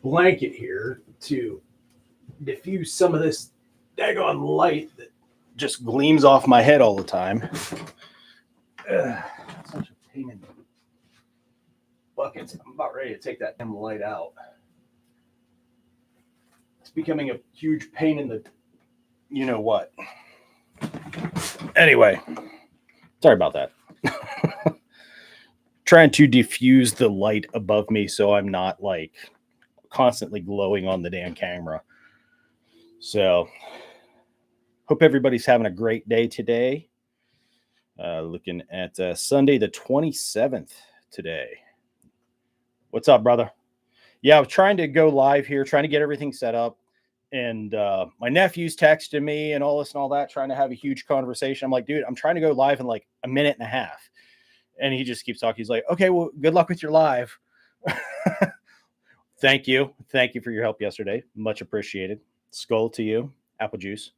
blanket here to diffuse some of this daggone light that just gleams off my head all the time. Such a pain in the buckets. I'm about ready to take that damn light out. It's becoming a huge pain in the you know what. Anyway, sorry about that. Trying to diffuse the light above me so I'm not like constantly glowing on the damn camera. So, hope everybody's having a great day today. Looking at Sunday the 27th today. What's up, brother? Yeah, I was trying to go live here, trying to get everything set up. And my nephew's texting me and all this and all that, trying to have a huge conversation. I'm like, dude, I'm trying to go live in like a minute and a half. And he just keeps talking. He's like, okay, well, good luck with your live. Thank you. Thank you for your help yesterday. Much appreciated. Skull to you. Apple juice.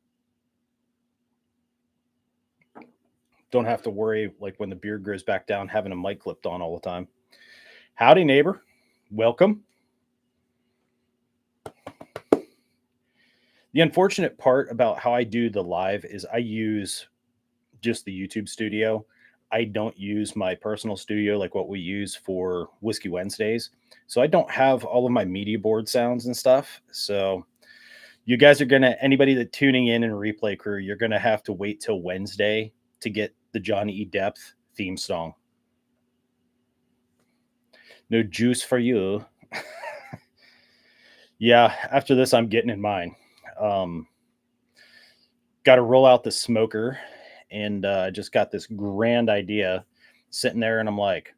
Don't have to worry like when the beard grows back down, having a mic clipped on all the time. Howdy, neighbor. Welcome. The unfortunate part about how I do the live is I use just the YouTube studio. I don't use my personal studio like what we use for Whiskey Wednesdays. So I don't have all of my media board sounds and stuff. So you guys are going to, anybody that tuning in and replay crew, you're going to have to wait till Wednesday to get the Johnny E. Depth theme song. No juice for you. Yeah, after this, I'm getting in mine. Got to roll out the smoker, and I just got this grand idea sitting there, and I'm like,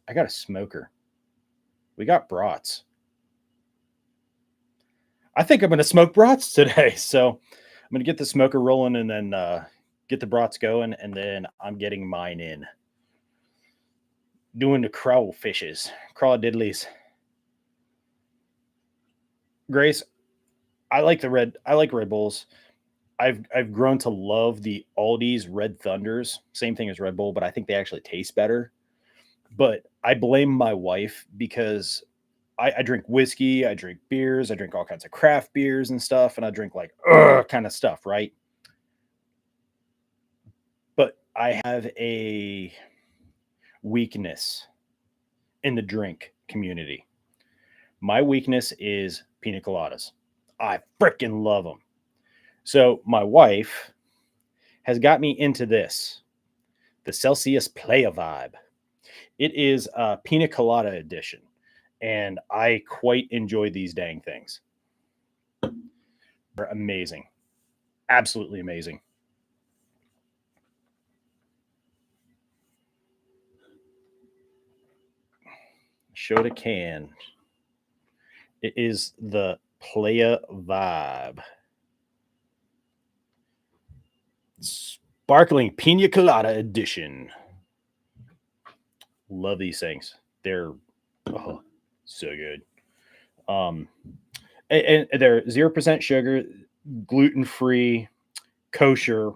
I got a smoker. We got brats. I think I'm going to smoke brats today. So I'm going to get the smoker rolling and then get the brats going, and then I'm getting mine in. Doing the crawdiddlies. Grace, I like Red Bulls. I've grown to love the Aldi's Red Thunders. Same thing as Red Bull, but I think they actually taste better. But I blame my wife because I drink whiskey, I drink beers, I drink all kinds of craft beers and stuff, and I drink like kind of stuff, right? But I have a weakness in the drink community. My weakness is pina coladas. I freaking love them. So my wife has got me into this, the Celsius Playa Vibe. It is a pina colada edition, and I quite enjoy these dang things. They're amazing. Absolutely amazing. Show the can. It is the Playa Vibe. Sparkling Pina Colada Edition. Love these things. They're so good. And they're 0% sugar, gluten free, kosher,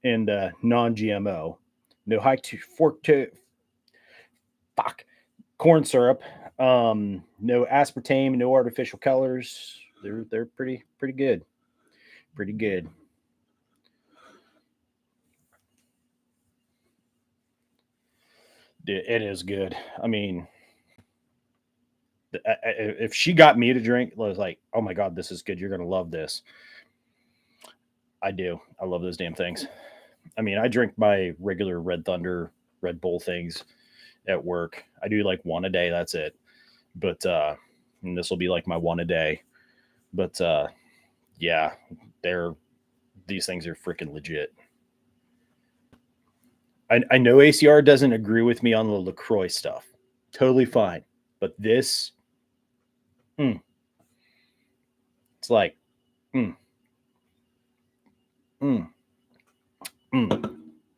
and non-GMO. No high to fork to corn syrup. No aspartame, no artificial colors. They're pretty good. Pretty good. It is good. I mean, if she got me to drink, I was like, oh my God, this is good. You're going to love this. I do. I love those damn things. I mean, I drink my regular Red Thunder, Red Bull things at work. I do like one a day. That's it. But, and this will be like my one a day. But, yeah, these things are freaking legit. I know ACR doesn't agree with me on the LaCroix stuff. Totally fine. But this, it's like,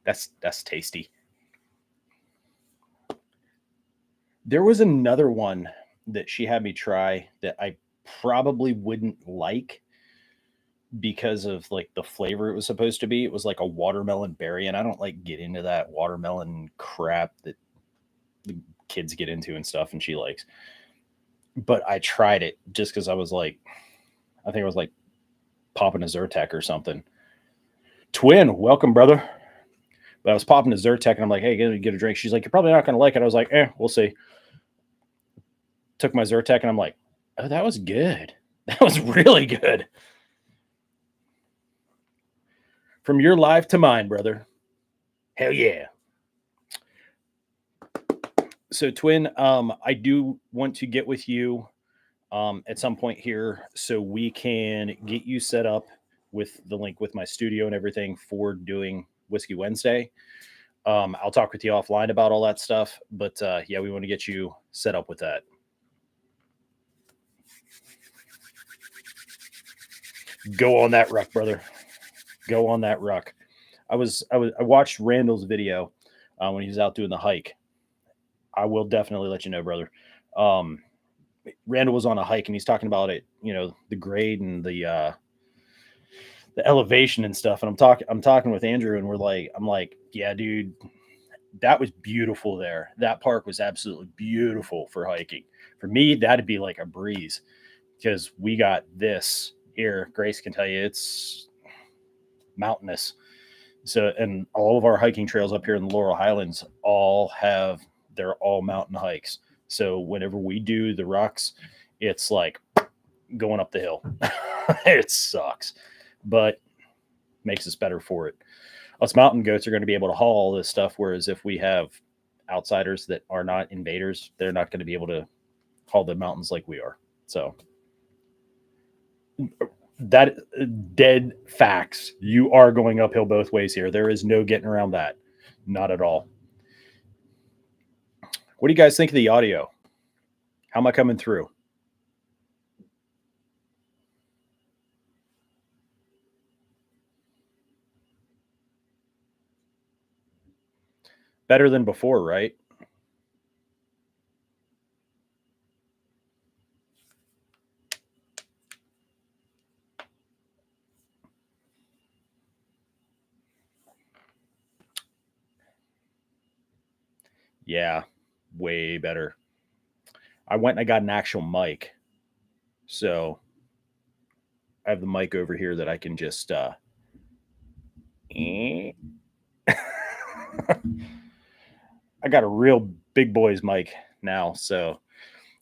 that's tasty. There was another one that she had me try that I probably wouldn't like because of like the flavor it was supposed to be. It was like a watermelon berry, and I don't like get into that watermelon crap that the kids get into and stuff, and she likes. but I tried it just because I was like, I think I was like popping a Zyrtec or something. Twin, welcome, brother. But I was popping a Zyrtec and I'm like, hey, get a drink. She's like, you're probably not going to like it. I was like, we'll see. Took my Zyrtec and I'm like, oh, that was good. That was really good. From your life to mine, brother. Hell yeah. So, Twin, I do want to get with you at some point here so we can get you set up with the link with my studio and everything for doing Whiskey Wednesday. I'll talk with you offline about all that stuff, but yeah, we want to get you set up with that. Go on that ruck, brother. Go on that ruck. I watched Randall's video when he was out doing the hike. I will definitely let you know, brother. Um, Randall was on a hike and he's talking about it, the grade and the elevation and stuff. And I'm talking with Andrew and I'm like, yeah, dude, that was beautiful there. That park was absolutely beautiful for hiking. For me, that'd be like a breeze because we got this here. Grace can tell you it's mountainous. So, and all of our hiking trails up here in the Laurel Highlands they're all mountain hikes. So whenever we do the rocks, it's like going up the hill. It sucks, but makes us better for it. Us mountain goats are going to be able to haul all this stuff. Whereas if we have outsiders that are not invaders, they're not going to be able to haul the mountains like we are. So that dead facts. You are going uphill both ways here. There is no getting around that. Not at all. What do you guys think of the audio? How am I coming through? Better than before, right? Yeah, way better. I went and I got an actual mic. So I have the mic over here that I can just I got a real big boys mic now, so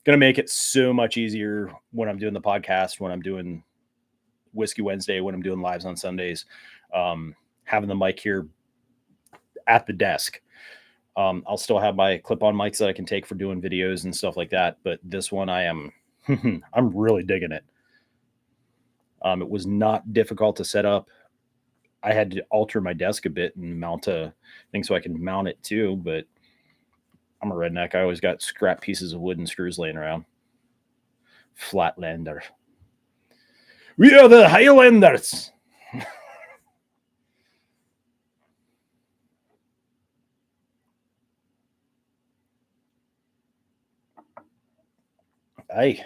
gonna make it so much easier when I'm doing the podcast, when I'm doing Whiskey Wednesday, when I'm doing lives on Sundays. Having the mic here at the desk. I'll still have my clip-on mics that I can take for doing videos and stuff like that, but this one I am I'm really digging it. It was not difficult to set up. I had to alter my desk a bit and mount a thing so I can mount it too, but I'm a redneck. I always got scrap pieces of wood and screws laying around. Flatlander. We are the Highlanders. Aye.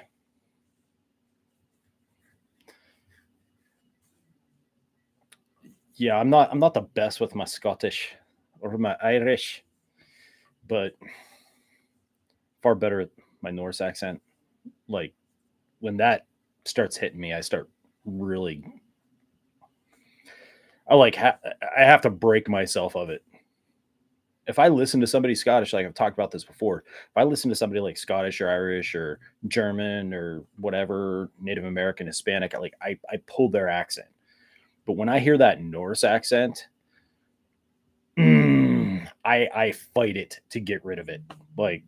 Yeah, I'm not the best with my Scottish or my Irish, but far better at my Norse accent. Like when that starts hitting me, I start really I have to break myself of it. If I listen to somebody Scottish, like I've talked about this before, if I listen to somebody like Scottish or Irish or German or whatever, Native American, Hispanic, I pull their accent. But when I hear that Norse accent, I fight it to get rid of it, like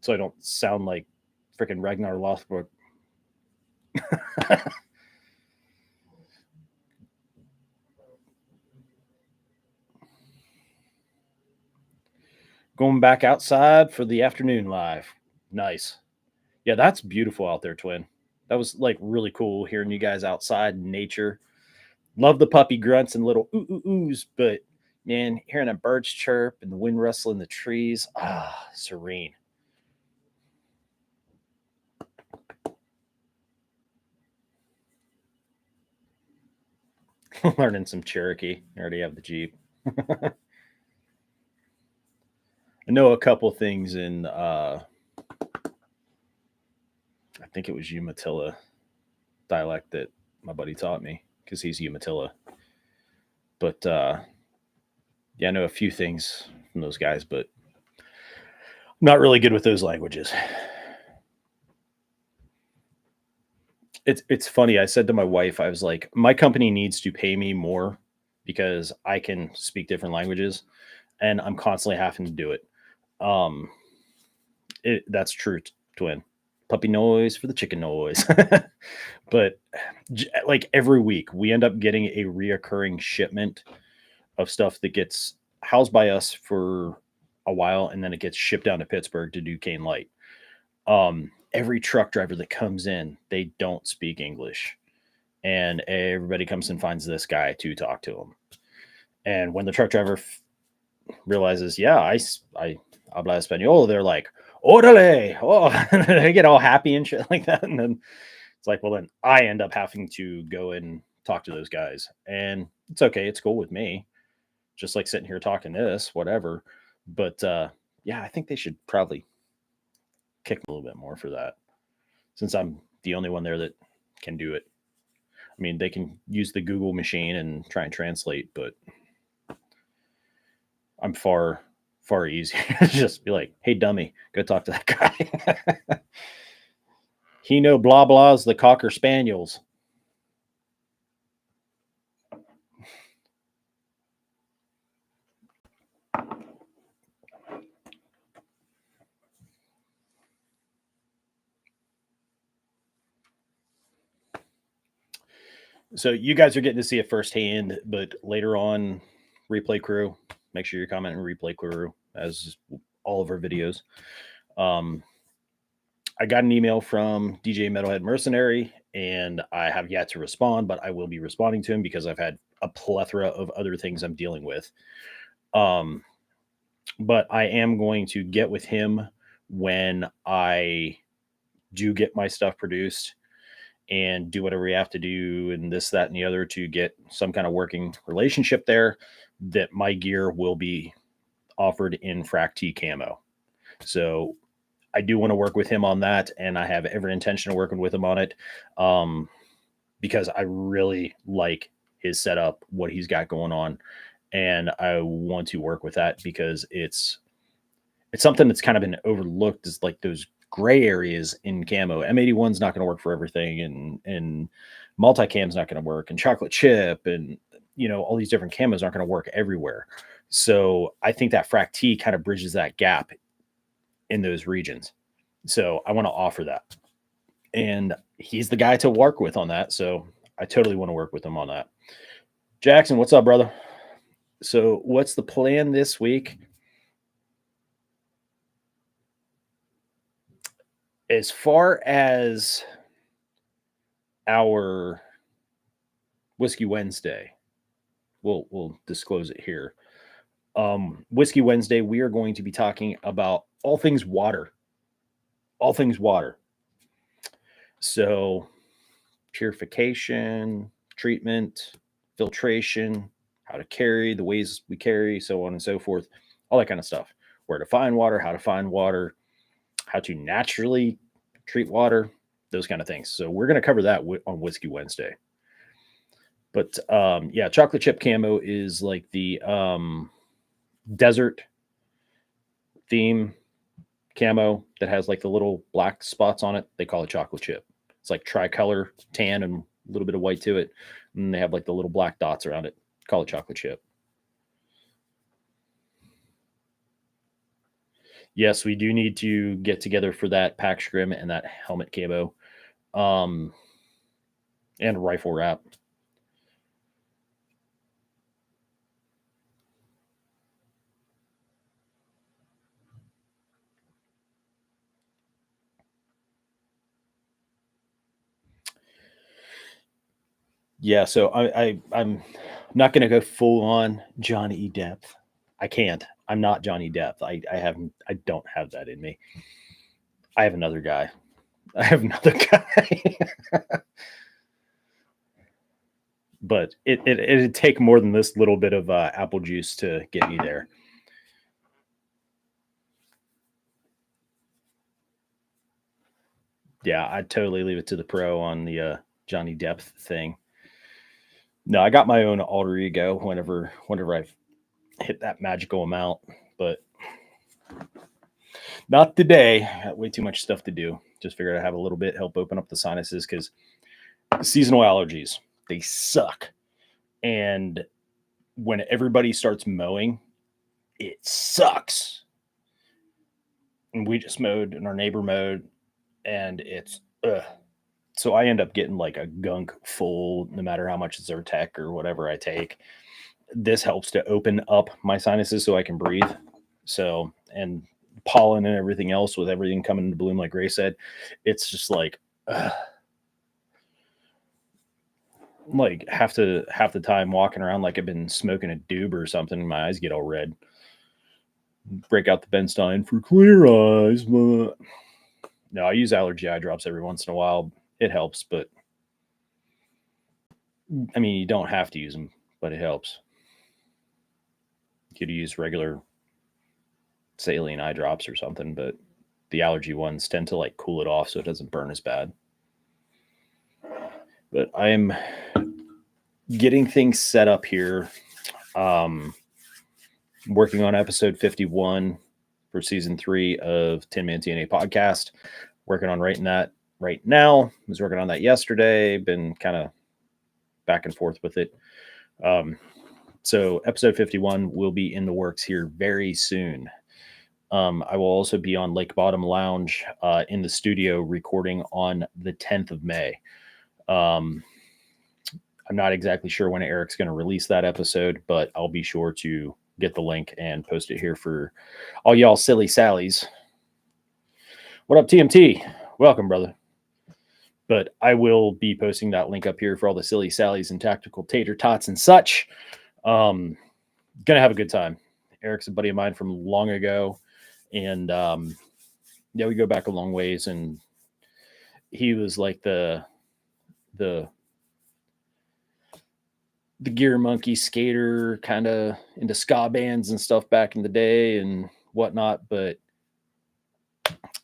so I don't sound like freaking Ragnar Lothbrok. Going back outside for the afternoon live. Nice. Yeah, that's beautiful out there, Twin. That was like really cool hearing you guys outside in nature. Love the puppy grunts and little ooh ooh oohs, but man, hearing a birds chirp and the wind rustle in the trees, serene. Learning some Cherokee. I already have the Jeep. I know a couple things in I think it was Umatilla dialect that my buddy taught me because he's Umatilla. But yeah, I know a few things from those guys, but I'm not really good with those languages. It's funny. I said to my wife, I was like, my company needs to pay me more because I can speak different languages, and I'm constantly having to do it. Um, that's true, twin. Puppy noise for the chicken noise. But like every week, we end up getting a reoccurring shipment of stuff that gets housed by us for a while, and then it gets shipped down to Pittsburgh to Duquesne Light. Every truck driver that comes in, they don't speak English, and everybody comes and finds this guy to talk to him. And when the truck driver realizes, yeah, I habla español, they're like, orale, oh, they get all happy and shit like that. And then it's like, well, then I end up having to go and talk to those guys, and it's okay, it's cool with me, just like sitting here talking this, whatever. But yeah, I think they should probably kick me a little bit more for that, since I'm the only one there that can do it. I mean, they can use the Google machine and try and translate, but I'm far easier. Just be like, hey, dummy, go talk to that guy. He know blah blahs the cocker spaniels. So you guys are getting to see it firsthand, but later on, replay crew, make sure you comment and replay crew as all of our videos. Um, I got an email from DJ Metalhead Mercenary, and I have yet to respond, but I will be responding to him because I've had a plethora of other things I'm dealing with. Um, but I am going to get with him when I do get my stuff produced and do whatever we have to do and this, that, and the other to get some kind of working relationship there, that my gear will be offered in Frac T camo. So I do want to work with him on that, and I have every intention of working with him on it, because I really like his setup, what he's got going on, and I want to work with that because it's something that's kind of been overlooked, is like those gray areas in camo. M81's not going to work for everything, and multicam's not going to work, and chocolate chip, and all these different camos aren't going to work everywhere. So I think that Frac T kind of bridges that gap in those regions. So I want to offer that, and he's the guy to work with on that. So I totally want to work with him on that. Jackson, what's up, brother? So what's the plan this week? As far as our Whiskey Wednesday, we'll disclose it here. Whiskey Wednesday, we are going to be talking about all things water. All things water. So purification, treatment, filtration, how to carry, the ways we carry, so on and so forth, all that kind of stuff. Where to find water, how to find water, how to naturally treat water, those kind of things. So we're going to cover that on Whiskey Wednesday. But yeah, chocolate chip camo is like the desert theme camo that has like the little black spots on it. They call it chocolate chip. It's like tricolor tan and a little bit of white to it. And they have like the little black dots around it. Call it chocolate chip. Yes, we do need to get together for that pack scrim and that helmet camo. And rifle wrap. Yeah, so I'm not going to go full on Johnny Depp. I can't. I'm not Johnny Depp. I don't have that in me. I have another guy. I have another guy. But it'd take more than this little bit of apple juice to get me there. Yeah, I'd totally leave it to the pro on the Johnny Depp thing. No, I got my own alter ego whenever I've hit that magical amount, but not today. I got way too much stuff to do. Just figured I'd have a little bit help open up the sinuses because seasonal allergies, they suck. And when everybody starts mowing, it sucks. And we just mowed and our neighbor mowed and it's ugh. So I end up getting like a gunk full no matter how much Zyrtec or whatever I take. This helps to open up my sinuses so I can breathe. So, and pollen and everything else with everything coming into bloom, like Ray said, it's just like half the time walking around like I've been smoking a doob or something. My eyes get all red. Break out the Benstein for clear eyes. No, I use allergy eye drops every once in a while. It helps, but I mean, you don't have to use them, but it helps. You could use regular saline eye drops or something, but the allergy ones tend to like cool it off so it doesn't burn as bad. But I am getting things set up here. Working on episode 51 for season 3 of Tin Man TNA podcast. Working on writing that right now. Was working on that yesterday. Been kind of back and forth with it. So episode 51 will be in the works here very soon. I will also be on Lake Bottom Lounge in the studio recording on the 10th of May. I'm not exactly sure when Eric's going to release that episode, but I'll be sure to get the link and post it here for all y'all silly Sallies. What up, TMT? Welcome, brother. But I will be posting that link up here for all the silly Sallies and tactical tater tots and such. Gonna have a good time. Eric's a buddy of mine from long ago, and yeah, we go back a long ways. And he was like the gear monkey skater, kind of into ska bands and stuff back in the day and whatnot. But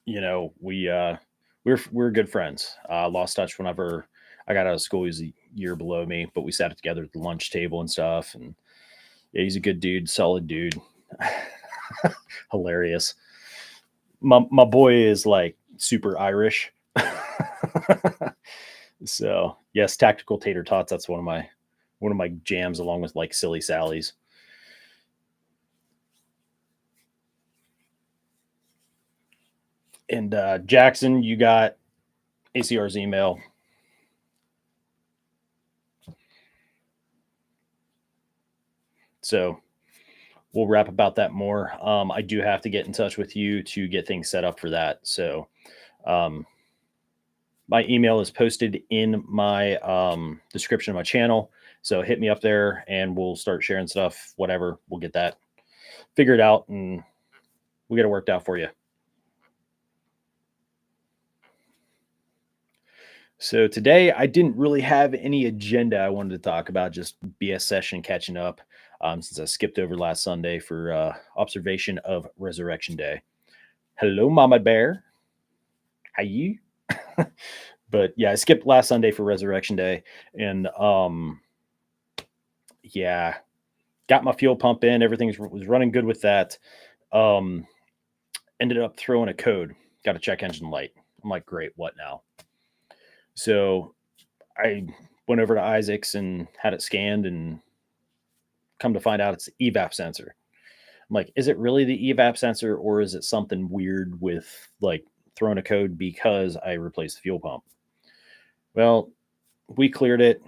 you know, we're good friends. Lost touch whenever I got out of school. He was a year below me, but we sat together at the lunch table and stuff. And yeah, he's a good dude, solid dude. Hilarious. My boy is like super Irish. So yes, tactical tater tots. That's one of my jams, along with like silly Sallies. And Jackson, you got ACR's email. So we'll wrap about that more. I do have to get in touch with you to get things set up for that. So my email is posted in my description of my channel. So hit me up there and we'll start sharing stuff, whatever. We'll get that figured out and we'll get it worked out for you. So today I didn't really have any agenda I wanted to talk about, just BS session catching up since I skipped over last Sunday for observation of Resurrection Day. Hello, Mama Bear. How you? But yeah, I skipped last Sunday for Resurrection Day, and yeah, got my fuel pump in. Everything was running good with that. Ended up throwing a code. Got a check engine light. I'm like, great, what now? So I went over to Isaac's and had it scanned, and come to find out it's the evap sensor. I'm like, is it really the evap sensor, or is it something weird with like throwing a code because I replaced the fuel pump? Well, we cleared it,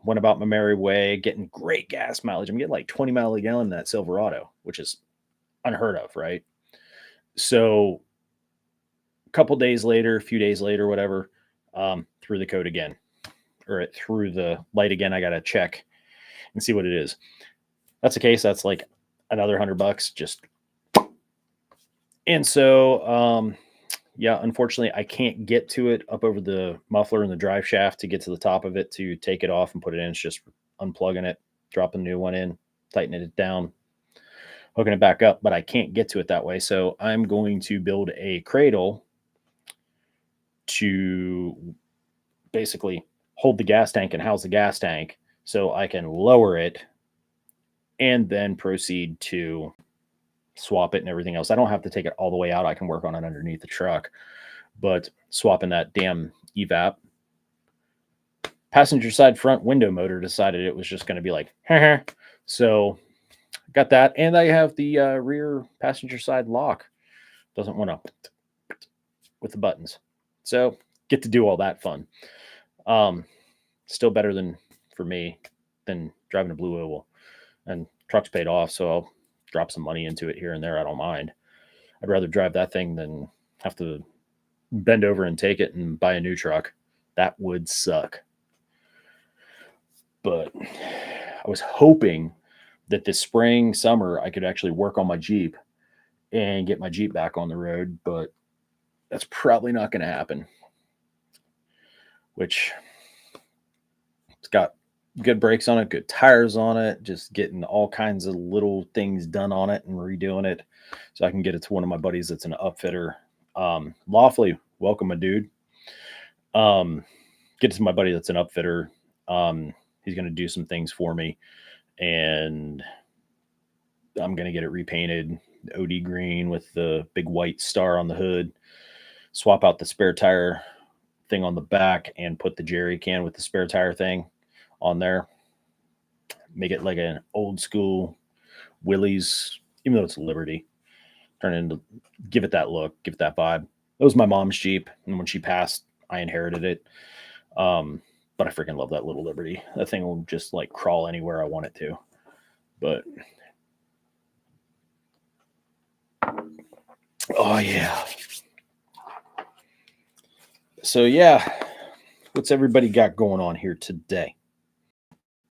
went about my merry way, getting great gas mileage. I'm getting like 20 miles a gallon in that Silverado, which is unheard of, right? So a couple days later, a few days later, whatever, threw the code again, or it threw the light again. I got to check and see what it is. That's the case. That's like another $100 just. And so, yeah, unfortunately, I can't get to it up over the muffler and the drive shaft to get to the top of it to take it off and put it in. It's just unplugging it, dropping a new one in, tightening it down, hooking it back up, but I can't get to it that way. So I'm going to build a cradle to basically hold the gas tank and house the gas tank so I can lower it and then proceed to swap it and everything else. I don't have to take it all the way out. I can work on it underneath the truck, but swapping that damn evap passenger side front window motor decided it was just going to be like, so got that. And I have the rear passenger side lock. Doesn't want to with the buttons. So get to do all that fun. Still better than for me than driving a blue oval, and truck's paid off. So I'll drop some money into it here and there. I don't mind. I'd rather drive that thing than have to bend over and take it and buy a new truck. That would suck. But I was hoping that this spring, summer, I could actually work on my Jeep and get my Jeep back on the road, but that's probably not going to happen. Which it's got good brakes on it, good tires on it, just getting all kinds of little things done on it and redoing it so I can get it to one of my buddies that's an upfitter. Lawfully welcome a dude. Get it to my buddy that's an upfitter. He's going to do some things for me, and I'm going to get it repainted OD green with the big white star on the hood, swap out the spare tire thing on the back, and put the jerry can with the spare tire thing on there. Make it like an old school Willys, even though it's Liberty. Turn it into, give it that look, give it that vibe. That was my mom's Jeep, and when she passed, I inherited it. But I freaking love that little Liberty. That thing will just like crawl anywhere I want it to. But oh yeah. So yeah, what's everybody got going on here today?